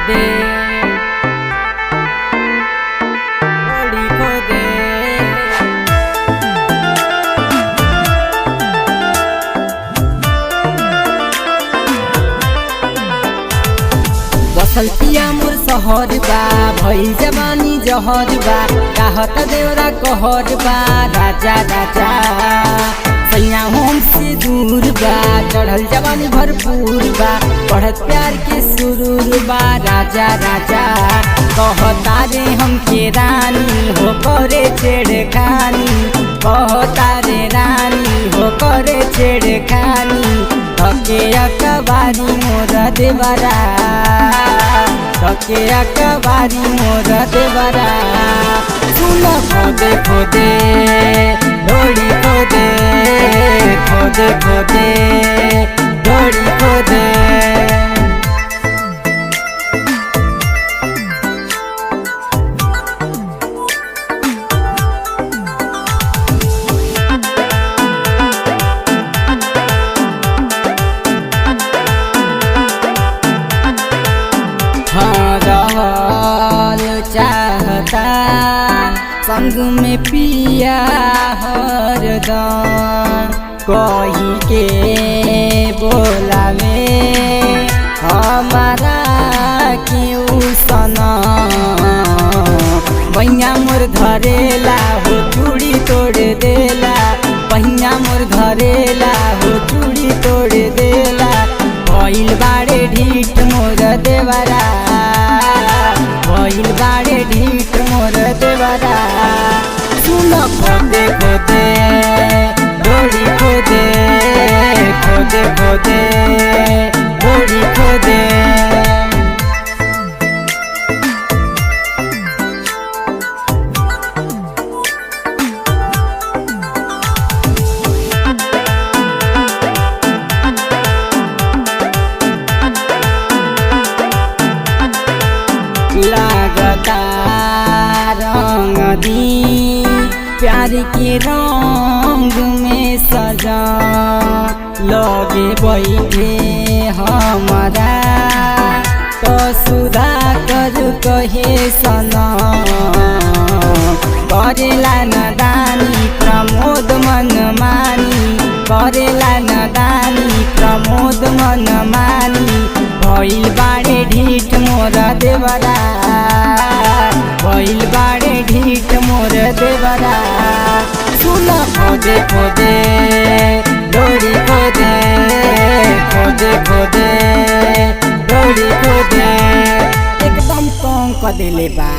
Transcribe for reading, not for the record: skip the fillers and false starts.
खोदे डोरी खोदे। बसल पिया मोर सहर बा भइल जवानी जहर बा कहत देवरा कहर बा राजा राजा सैया हमसे दूर बा चढ़ल जवानी भरपूर बा बढ़त प्यार के सुरूर बा राजा राजा कहता रे हमके रानी हो करे छेड़खानी कहता रे रानी हो करे छेड़खानी थके अकबारी मोर देवरा थके अकबारी मोर देवरा सुन खोदे खोदे डोरी खोदे खोदे खोदे डोरी खोदे। चाहता संग में पिया हरदम कही के बोलावे हमारा क्यों सनम बहिया मोर धरेला हो चूड़ी तोड़ देला बहिया मोर धरेला हो चूड़ी तोड़ देला भइल बाड़े ढीठ मोर देवरा भइल बाड़े ढीठ मोर देवरा सुन खोदे खोदे डोरी खोदे खोदे खोदे डोरी खोदे। लागता रंग दी प्यार के रंग में सजा लगे बैठे हमारा तो सुधा कर कहे सना करेला नदानी प्रमोद मन मानी करेला नदानी प्रमोद मन मानी भइल बाड़े ढीठ मोर देवरा भइल बाड़े ढीठ मोर देवरा सुन खोदे खोदे डोरी खोदे खोदे खोदे डोरी खोदे एकदम कौन क देले बा।